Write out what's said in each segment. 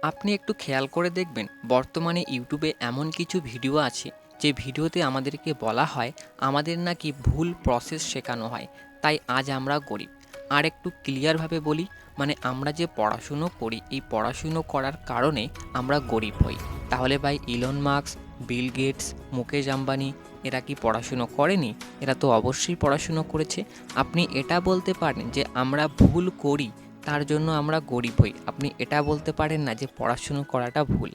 আপনি একটু খেয়াল করে দেখবেন বর্তমানে ইউটিউবে এমন কিছু ভিডিও আছে যে ভিডিওতে আমাদেরকে বলা হয় আমাদের নাকি ভুল প্রসেস শেখানো হয়, তাই আজ আমরা গরিব। আর একটু ক্লিয়ারভাবে বলি, মানে আমরা যে পড়াশুনো করি এই পড়াশুনো করার কারণে আমরা গরিব হই। তাহলে ভাই Elon Musk, Bill Gates, Mukesh Ambani এরা কি পড়াশুনো করেনি? এরা তো অবশ্যই পড়াশুনো করেছে। আপনি এটা বলতে পারেন যে আমরা ভুল করি তার জন্য আমরা গরিব হই। আপনি এটা বলতে পারেন না যে পড়াশুনো করাটা ভুল।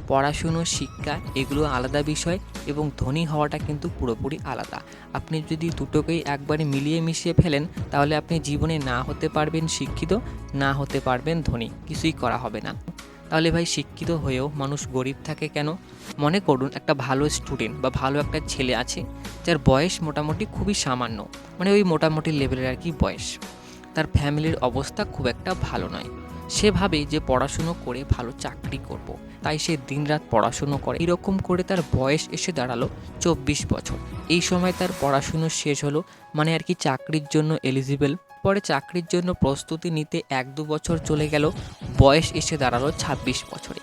পড়াশুনো, শিক্ষা এগুলো আলাদা বিষয় এবং ধনী হওয়াটা কিন্তু পুরোপুরি আলাদা। আপনি যদি দুটোকেই একবারে মিলিয়ে মিশিয়ে ফেলেন তাহলে আপনি জীবনে না হতে পারবেন শিক্ষিত, না হতে পারবেন ধনী, কিছুই করা হবে না। তাহলে ভাই শিক্ষিত হয়েও মানুষ গরিব থাকে কেন? মনে করুন একটা ভালো স্টুডেন্ট বা ভালো একটা ছেলে আছে যার বয়স মোটামুটি খুবই সামান্য, মানে ওই মোটামুটি লেভেলের আর কি বয়স। তার ফ্যামিলির অবস্থা খুব একটা ভালো নয়। সে ভাবে যে পড়াশুনো করে ভালো চাকরি করব। তাই সে দিনরাত পড়াশুনো করে। এরকম করে তার বয়স এসে দাঁড়ালো 24 বছর। এই সময় তার পড়াশুনো শেষ হলো, মানে আর কি চাকরির জন্য এলিজিবল। পরে চাকরির জন্য প্রস্তুতি নিতে 1-2 বছর চলে গেল, বয়স এসে দাঁড়ালো 26 বছরে।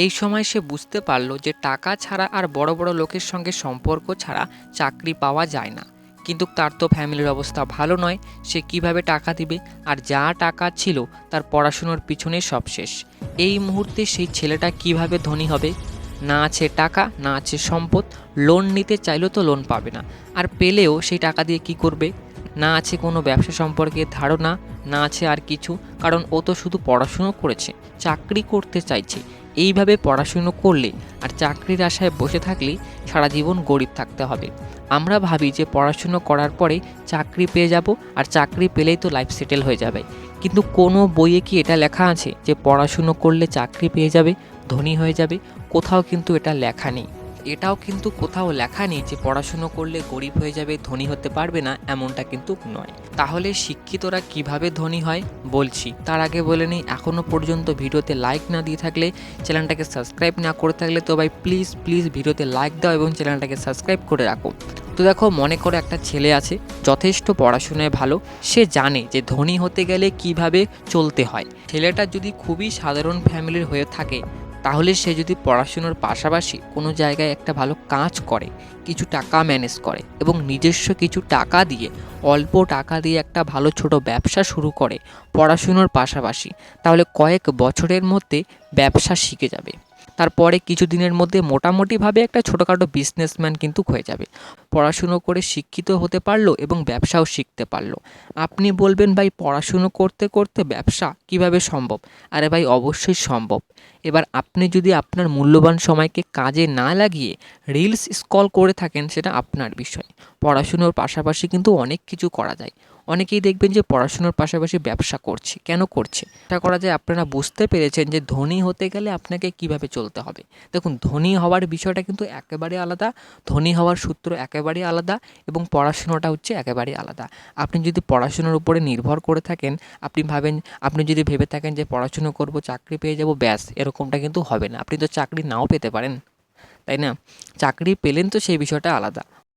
এই সময় সে বুঝতে পারল যে টাকা ছাড়া আর বড় বড় লোকের সঙ্গে সম্পর্ক ছাড়া চাকরি পাওয়া যায় না। কিন্তু তার তো ফ্যামিলির অবস্থা ভালো নয়, সে কিভাবে টাকা দিবে? আর যা টাকা ছিল তার পড়াশুনোর পিছনে সব শেষ। এই মুহূর্তে সেই ছেলেটা কিভাবে ধনী হবে? না আছে টাকা, না আছে সম্পদ, লোন নিতে চাইলেও তো লোন পাবে না, আর পেলেও সেই টাকা দিয়ে কি করবে? না আছে কোনো ব্যবসা সম্পর্কে ধারণা, না আছে আর কিছু, কারণ ও তো শুধু পড়াশুনো করেছে, চাকরি করতে চাইছে। এইভাবে পড়াশুনো করলে আর চাকরির আশায় বসে থাকলেই সারা জীবন গরিব থাকতে হবে। আমরা ভাবি যে পড়াশুনো করার পরে চাকরি পেয়ে যাব, আর চাকরি পেলেই তো লাইফ সেটেল হয়ে যাবে। কিন্তু কোনো বইয়ে কি এটা লেখা আছে যে পড়াশুনো করলে চাকরি পেয়ে যাবে, ধনী হয়ে যাবে? কোথাও কিন্তু এটা লেখা নেই। এটাও কিন্তু কোথাও লেখা নেই যে পড়াশুনো করলে গরিব হয়ে যাবে, ধনী হতে পারবে না, এমনটা কিন্তু নয়। তাহলে শিক্ষিতরা কিভাবে ধনী হয় বলছি, তার আগে বলে নিই, এখনও পর্যন্ত ভিডিওতে লাইক না দিয়ে থাকলে, চ্যানেলটাকে সাবস্ক্রাইব না করে থাকলে তো ভাই প্লিজ প্লিজ ভিডিওতে লাইক দাও এবং চ্যানেলটাকে সাবস্ক্রাইব করে রাখো। তো দেখো, মনে করো একটা ছেলে আছে, যথেষ্ট পড়াশোনায় ভালো, সে জানে যে ধনী হতে গেলে কিভাবে চলতে হয়। ছেলেটা যদি খুবই সাধারণ ফ্যামিলির হয়ে থাকে, তাহলে সে যদি পড়াশুনোর পাশাপাশি কোনো জায়গায় একটা ভালো কাজ করে, কিছু টাকা ম্যানেজ করে এবং নিজস্ব কিছু টাকা দিয়ে, অল্প টাকা দিয়ে একটা ভালো ছোট ব্যবসা শুরু করে পড়াশুনোর পাশাপাশি, তাহলে কয়েক বছরের মধ্যে ব্যবসা শিখে যাবে। তারপরে কিছু দিনের মধ্যে মোটামুটিভাবে একটা ছোটোখাটো বিজনেসম্যান কিন্তু হয়ে যাবে। পড়াশুনো করে শিক্ষিত হতে পারলো এবং ব্যবসাও শিখতে পারলো। আপনি বলবেন ভাই পড়াশুনো করতে করতে ব্যবসা কিভাবে সম্ভব? আরে ভাই অবশ্যই সম্ভব। এবার আপনি যদি আপনার মূল্যবান সময়কে কাজে না লাগিয়ে রিলস স্ক্রল করে থাকেন, সেটা আপনার বিষয়। পড়াশুনোর পাশাপাশি কিন্তু অনেক কিছু করা যায়। অনেকেই দেখবেন যে পড়াশুনোর পাশাপাশি ব্যবসা করছে। কেন করছে? এটা করা যায়, আপনারা বুঝতে পেরেছেন যে ধনী হতে গেলে আপনাকে কিভাবে চলতে হবে। দেখুন, ধনী হওয়ার বিষয়টা কিন্তু একেবারে আলাদা, ধনী হওয়ার সূত্র একেবারে আলাদা এবং পড়াশুনোটা হচ্ছে একেবারে আলাদা। আপনি যদি পড়াশুনোর উপরে নির্ভর করে থাকেন, আপনি যদি ভেবে থাকেন যে পড়াশুনো করব, চাকরি পেয়ে যাব, ব্যাস, এরকমটা কিন্তু হবে না। আপনি তো চাকরি নাও পেতে পারেন, তাই না? চাকরি পেলেন তো সেই বিষয়টা আলাদা।